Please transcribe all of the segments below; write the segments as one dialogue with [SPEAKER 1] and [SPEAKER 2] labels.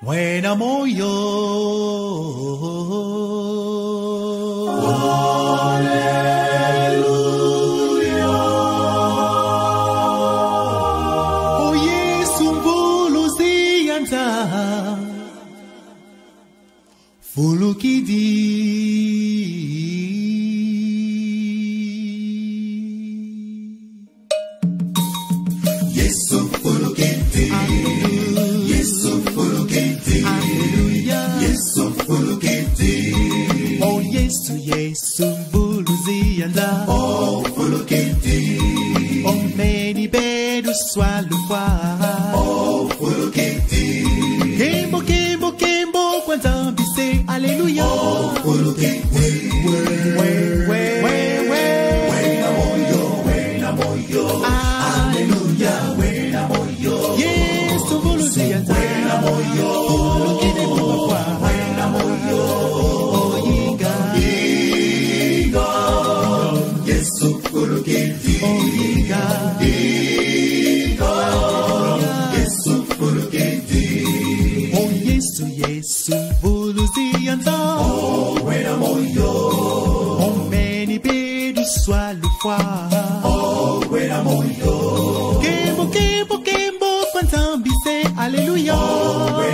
[SPEAKER 1] Buena moyo. Aleluya. Oh Yesu mbuluzianta. Fulukidi. Yesu fulukidi. Yesu fulukidi. Yesu fulukidi. Oh Yesu Yesu mbuluzianta. Oh fulukidi. Oh meni bedu swalukwa. Oh fulukidi. Kembo kembo kembo kwanza bise aleluya. Oh fulukidi. Wena moyo, wena moyo. Aleluya, wena moyo. Yesu mbuluzianta. Wena moyo. Fulukidi mwakwa. Wena moyo. Oh yinga. Yinga. Yesu fulukidi. Oh yinga. Yinga. Yesu fulukidi. Oh Yesu Yesu mbuluzianta. Oh wena moyo. Oh meni bedu swalukwa. Oh wena moyo. Kembo, kembo, kembo, kwanzambi se, hallelujah.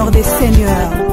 [SPEAKER 2] Seigneur des Seigneurs.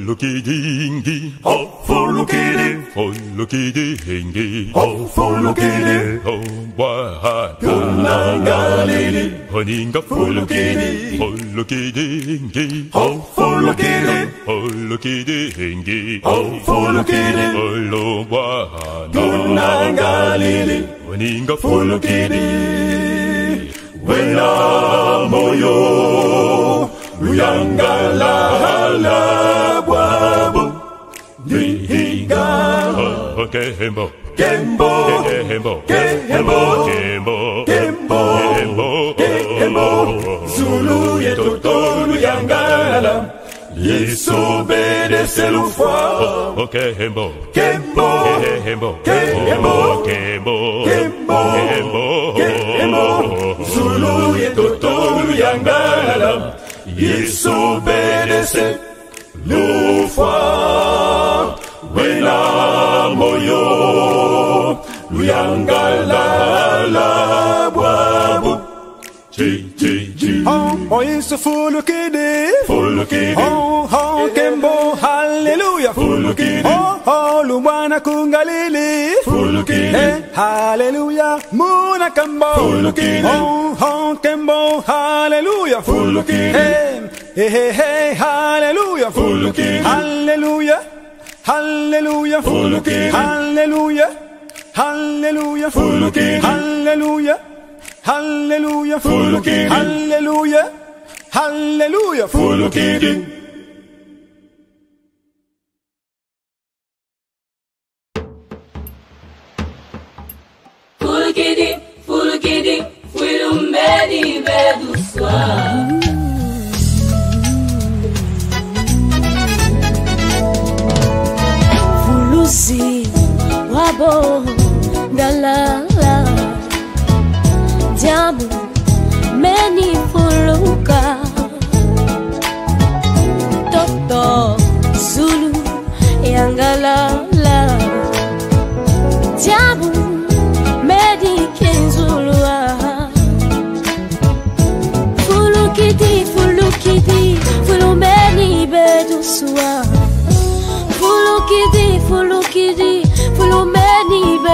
[SPEAKER 2] Follow-kidingi, oh, follow-kiddy, follow-kidingi, oh, follow-kiddy, oh, Wahagalili, Honinga follow-kiddy, follow-kidingi, oh, follow-kiddy, follow-kidingi, oh, follow-kiddy, follow Wahagalili, Honinga follow-kiddy, Wena moyo, Luyangala bwabu Nihiga Kembo Kembo Kembo Kembo Kembo Kembo Zulu yetoto Luyangala Yesobedece l'ufwa Kembo Kembo Kembo Kembo Kembo Kembo Zulu yetoto Luyangala Yesobedece l'ufwa Wena moyo Luyangala bwabu Oh, it's a follow-kiddy, oh, Kembo, hallelujah, oh, Luwana kungalili, hey, hallelujah, Muna Kembo, oh, Kembo, hallelujah, hey, hallelujah, hallelujah, hallelujah, hallelujah, hallelujah, hallelujah. Hallelujah, hallelujah, hallelujah, follow-kiddy.
[SPEAKER 3] Follow-kiddy, follow-kiddy, Fulumbedi bedu swa. Fulusi wabo dalala. Diabo, meni fuluka Toto, Zulu, Yangalala Diabo, meni kenzulua Fulukidi, fulukidi, fulumeni bedusua Fulukidi, fulukidi, fulumeni bedusua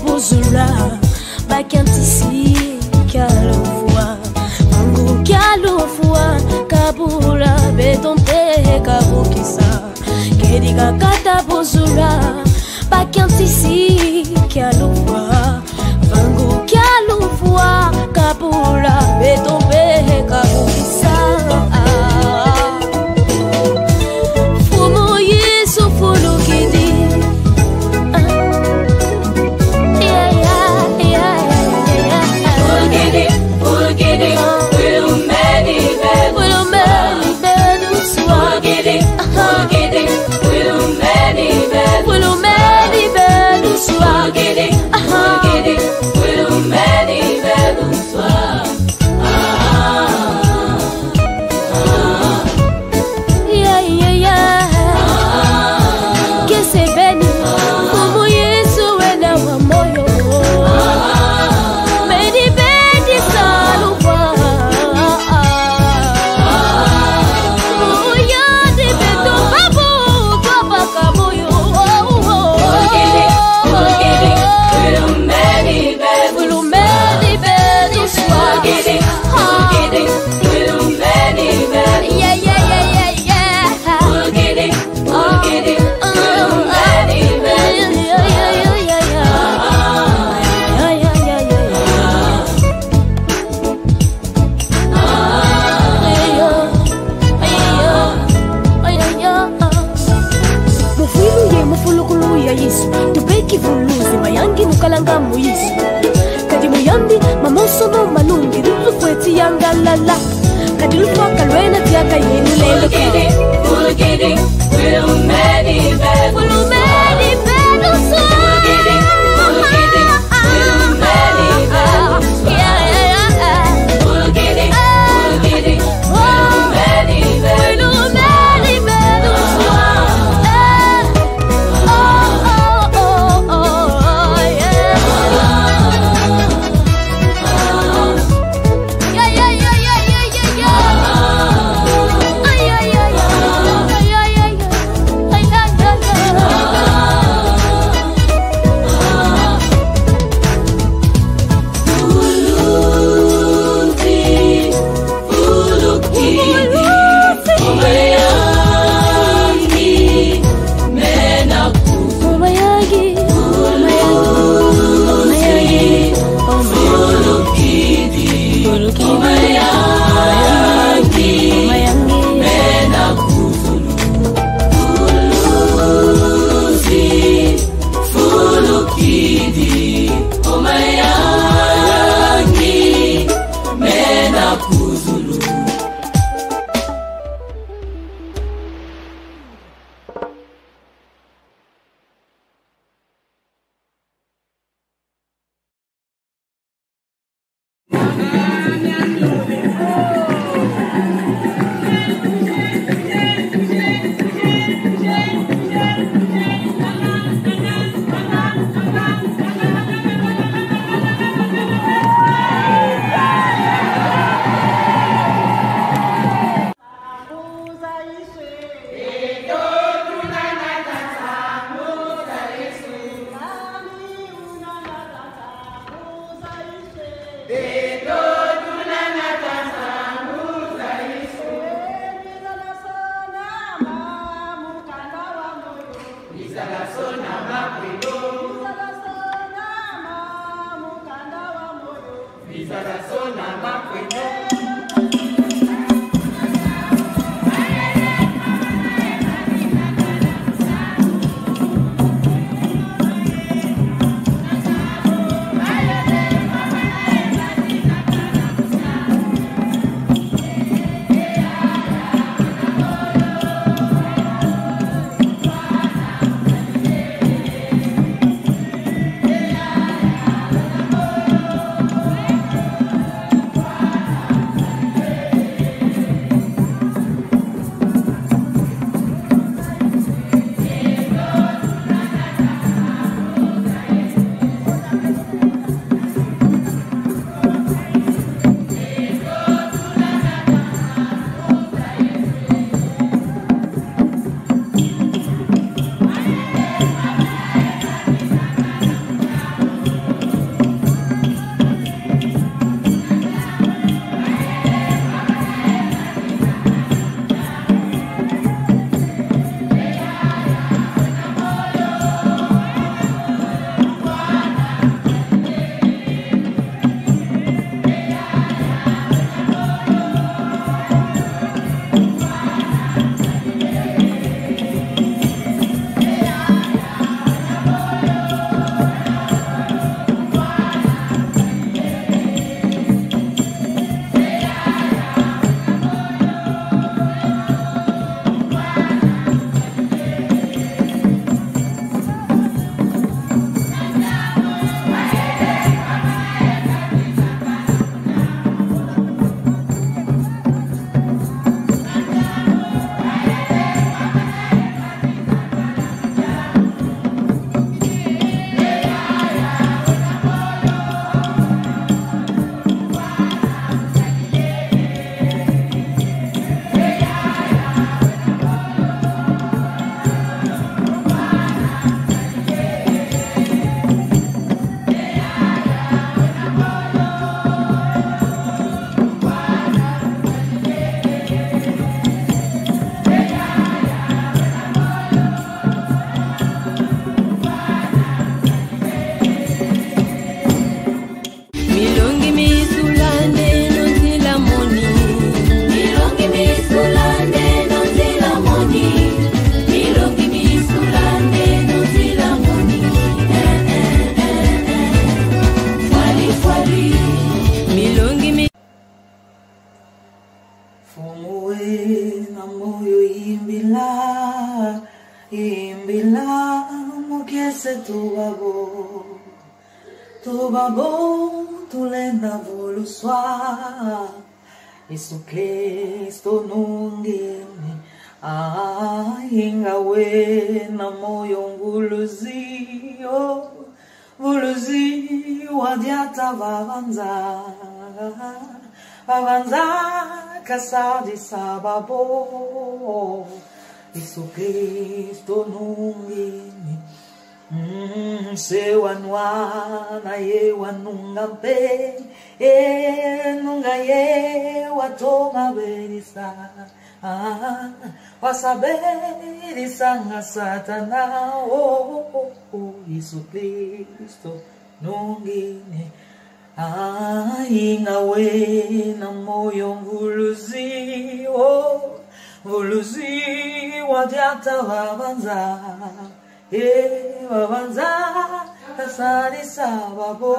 [SPEAKER 3] buzula bakantisi kalofua mangu kalofua kabula betompe kabukisa kediga kata buzula bakantisi kalofua mangu kalofua kabula betompe kabukisa fumo yesu fulu kidi
[SPEAKER 4] c'est tout va beau, tout les navaux le soir. Yesu Kristo nungini, ingawe na moyo nguluzi wadiata vavanza kasadi sababo. Yesu Kristo nungini, se wanwana ye wanungampe, nunga ye watoma berisa, wasaberisa nga satana. Yesu Kristo nungini, ingawe na moyo nguluzi wadiata vavanza, vavanza kasari sababo.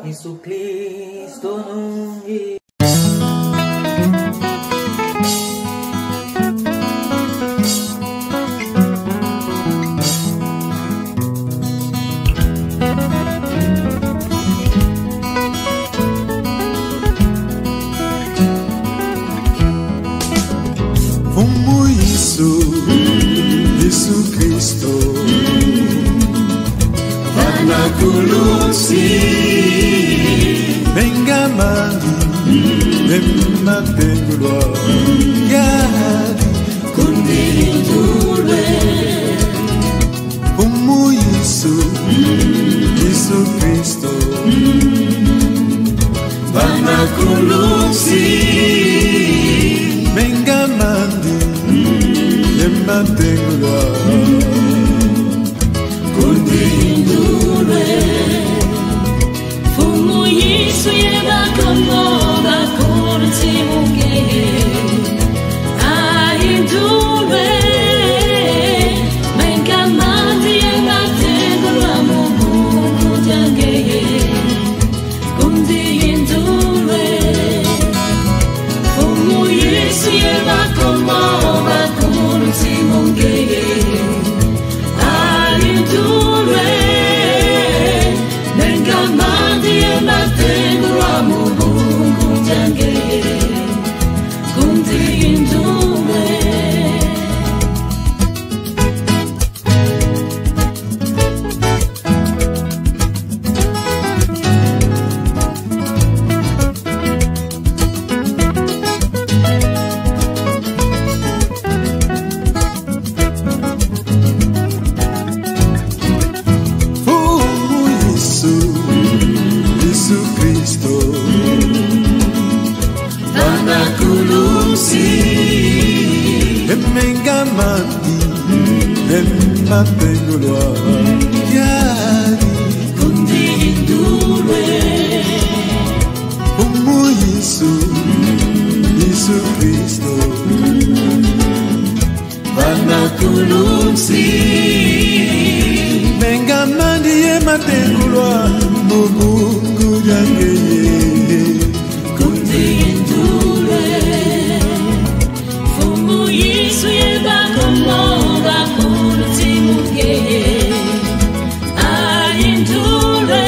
[SPEAKER 4] Yesu Kristo nungi.
[SPEAKER 2] Yesu Kristo Vanakulusi Bengamani Bemapengulwa Gadi Kundindulwe Yesu Kristo Vanakulusi Bengamani Bemapengulwa
[SPEAKER 3] Kundindulwe Fumu Yesu yeba komoga kurti muge Ahindulwe Mengamati yeba tengulwa mungu jangeye Kundindulwe Fumu Yesu yeba komoga kurti muge
[SPEAKER 2] Mengamani Bemapengulwa Gadi
[SPEAKER 3] Kundindulwe
[SPEAKER 2] Yesu Kristo
[SPEAKER 3] Vanakulusi
[SPEAKER 2] Mengamani Yemapengulwa Mungu jangeye
[SPEAKER 3] Kundindulwe Fumu Yesu yeba komoga kurti muge Ahindulwe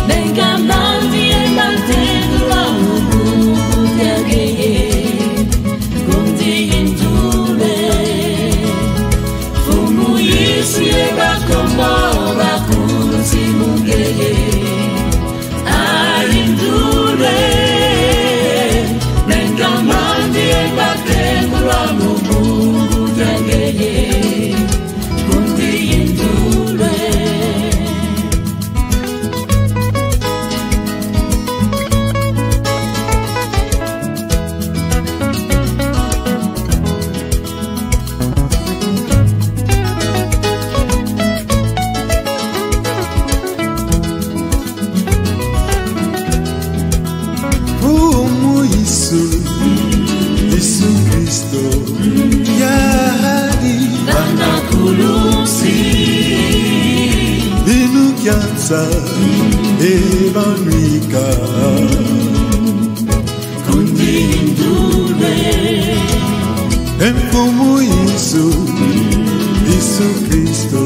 [SPEAKER 3] Bengamandi yeba tengulwa mungu jangeye Kundindulwe Fumu Yesu yeba komoga kurti muge Ahindulwe Bengamandi yeba tengulwa mungu jangeye Kundindulwe
[SPEAKER 2] Yesu Kristo Yadi
[SPEAKER 3] Vanakulusi
[SPEAKER 2] Inukianza Evanrika
[SPEAKER 3] Kundindulwe
[SPEAKER 2] Emfumu Yesu Yesu Kristo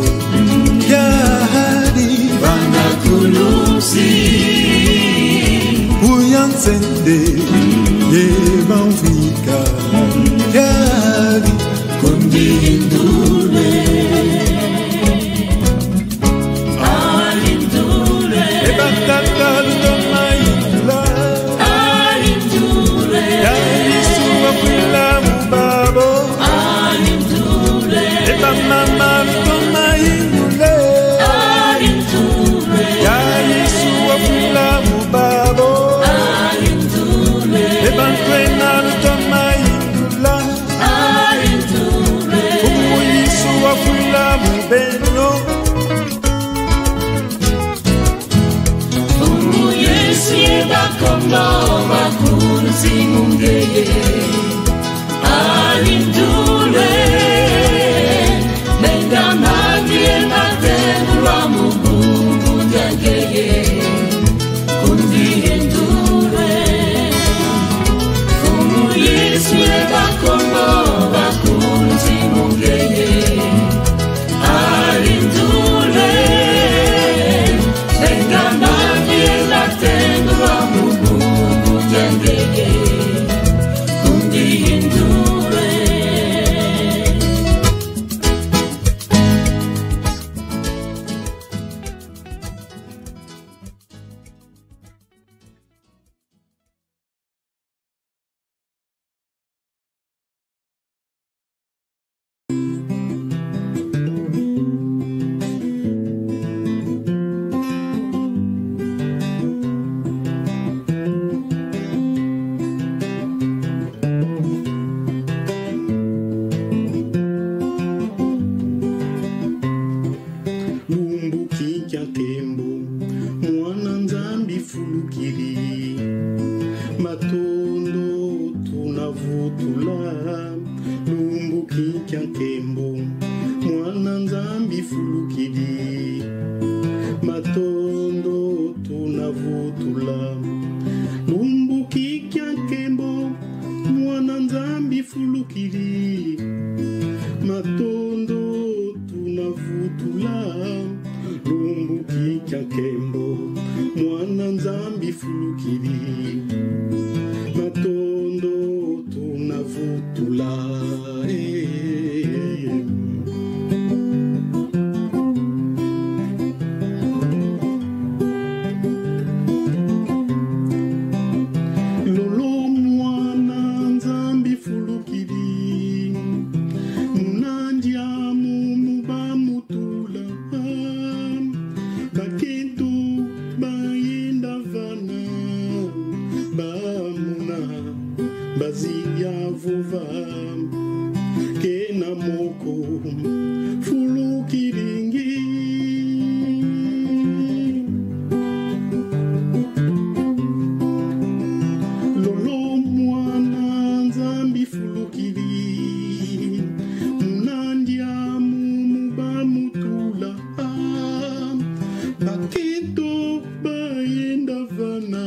[SPEAKER 2] Yari
[SPEAKER 3] Banakulusi
[SPEAKER 2] Uyansende Yemavika Yari
[SPEAKER 3] Kundindule Alindule
[SPEAKER 2] Ebatakaluto maila
[SPEAKER 3] Alindule
[SPEAKER 2] Yesu wafula mubabo
[SPEAKER 3] Alindule
[SPEAKER 2] Ebamama luto maile
[SPEAKER 3] Alindule
[SPEAKER 2] Yesu wafula mubabo
[SPEAKER 3] Alindule
[SPEAKER 2] Ebantwena luto maila
[SPEAKER 3] Alindule
[SPEAKER 2] Yesu wafula mubeno
[SPEAKER 3] Yesu yebakondo bakunzi mungeye Alindule Mengamandi ematengulwa mugungu nyangeye Kundi endule Yesu yebakondo bakunzi mungeye Alindule Mengamandi ematengulwa mugungu nyangeye Kundi endule
[SPEAKER 5] Lumbuki kya tembo mwana nzambi fulukiri matondo tunavutula lumbuki kya tembo mwana nzambi fulukiri matondo tunavutula lumbuki kya tembo mwana nzambi fulukiri matondo tunavutula lumbuki kya kembo mwana nzambi fulukiri matondo tunavutula lolo mwana nzambi fulukiri munandya mumubamutula kaketo bayenda vana bamuna bazilya vova kena moko fulukiringi lolo mwana nzambi fulukiri munandya mumubamutula baketo bayenda vana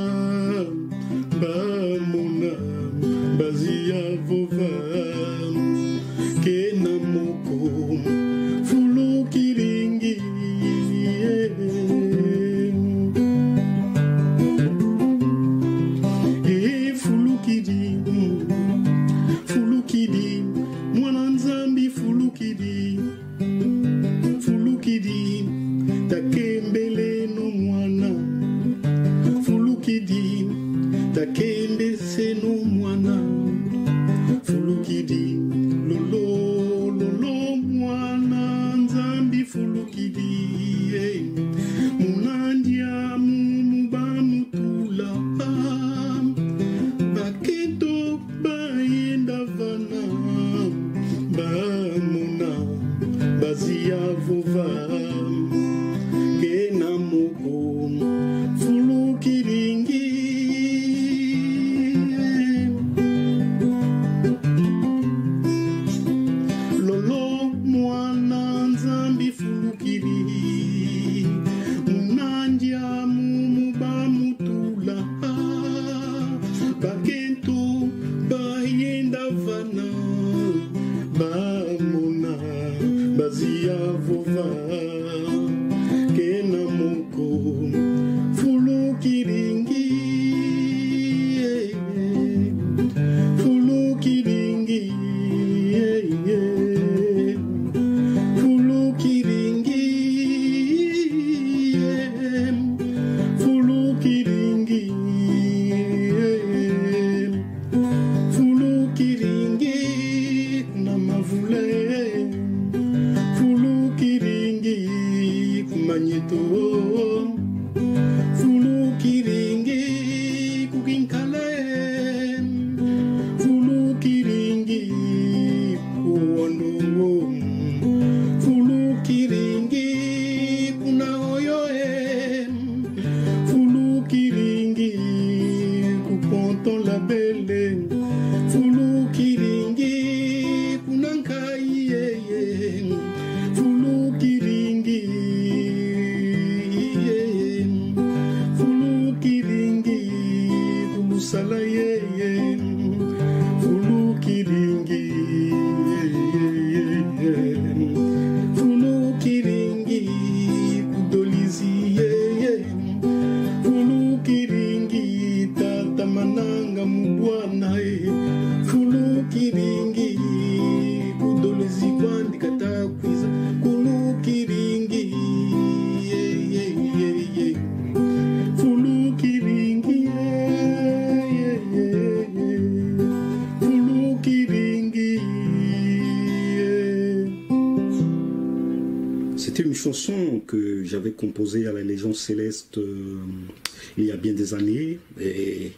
[SPEAKER 5] bamuna bazia vova kena moko fulukiringi fulukidi fulukidi mwana nzambi fulukidi fulukidi takembele no mwana fulukidi takembe seno mwana fulukidi lolo lolo mwana nzambi fulukidi munandya mumubamutula baketo bayenda vana bamuna bazia vova kena moko fulukiringi chanson que j'avais composée à la Légion Céleste il y a bien des années. Et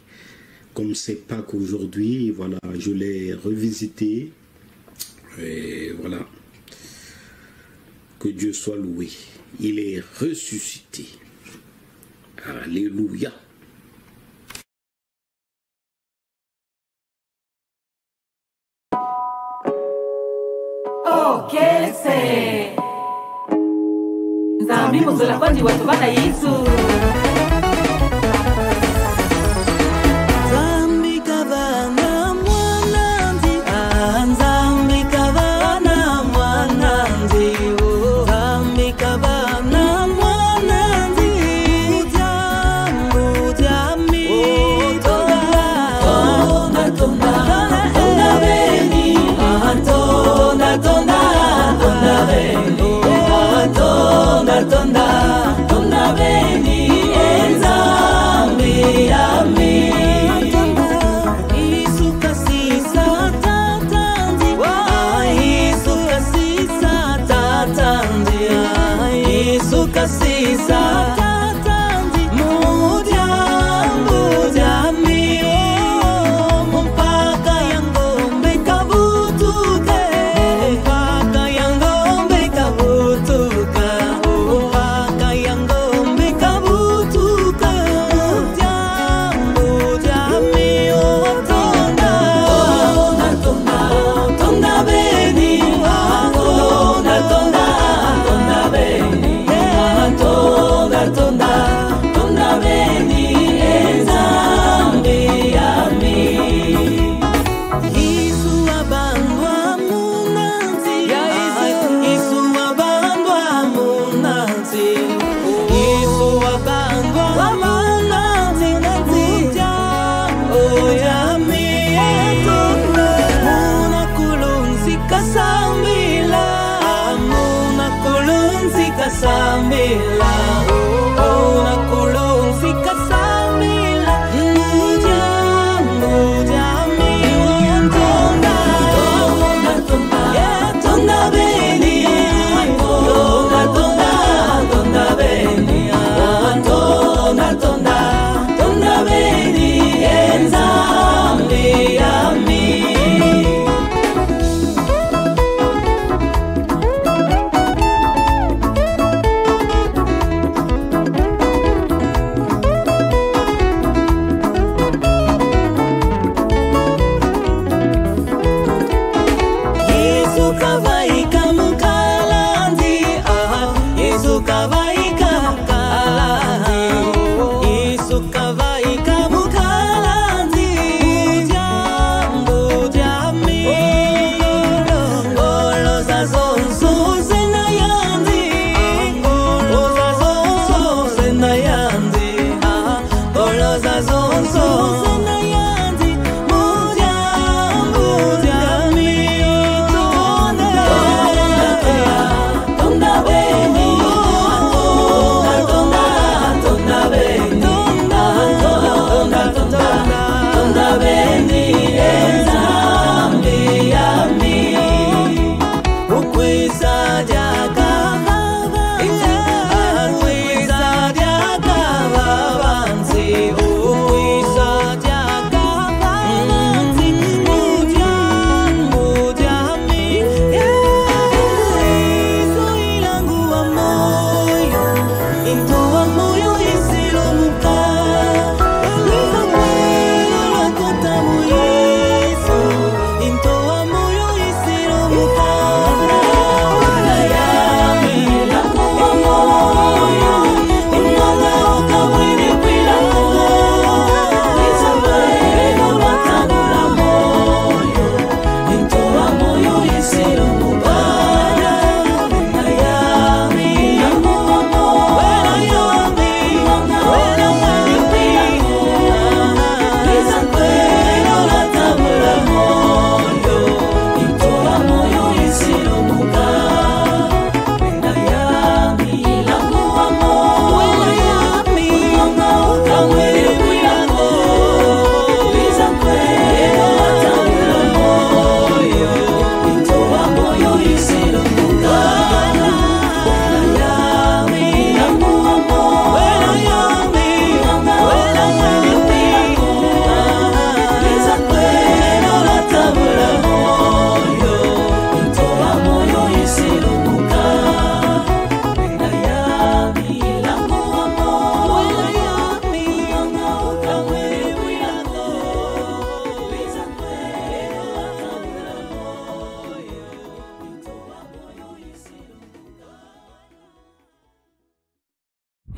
[SPEAKER 5] comme c'est Pâques aujourd'hui, voilà, je l'ai revisitée. Et voilà. Que Dieu soit loué. Il est ressuscité. Alléluia.
[SPEAKER 3] Oh, kese Nzambi muzula kwandi watu bana Yesu
[SPEAKER 1] Nzambi kabana mwananzi, Nzambi kabana mwananzi, Nzambi kabana mwananzi, ujambi tonda tonda beni, tonda beni, tonda beni, Nzambi ami. Isuka sisa tatanzi, isuka sisa tatanzi, isuka sisa tatanzi, mujambi mpaka yangombe kabutuke, mpaka yangombe kabutuka, mpaka yangombe kabutuka, mujambi tonda beni, tonda beni, tonda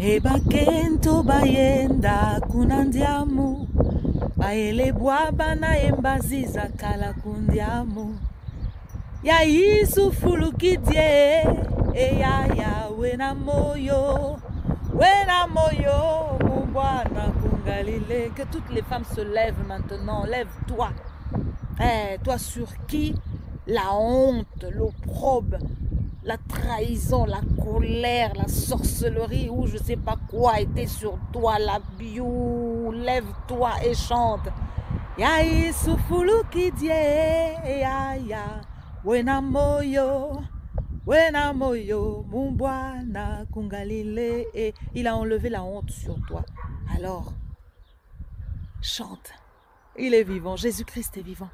[SPEAKER 4] Eba kento bayenda kunandiamu baele bwaba na embaziza kala kundiamu ya Yesu fulukidie ya wena moyo mubwana kungalile. Que toutes les femmes se lèvent maintenant. Lève-toi. Toi sur qui la honte, l'opprobre, la trahison, la colère, la sorcellerie ou je sais pas quoi était sur toi, la biou. Lève-toi et chante. Ya Yesu fulukidie ya wena moyo mubwana kungalile. Et il a enlevé la honte sur toi. Alors chante. Il est vivant. Jésus-Christ est vivant.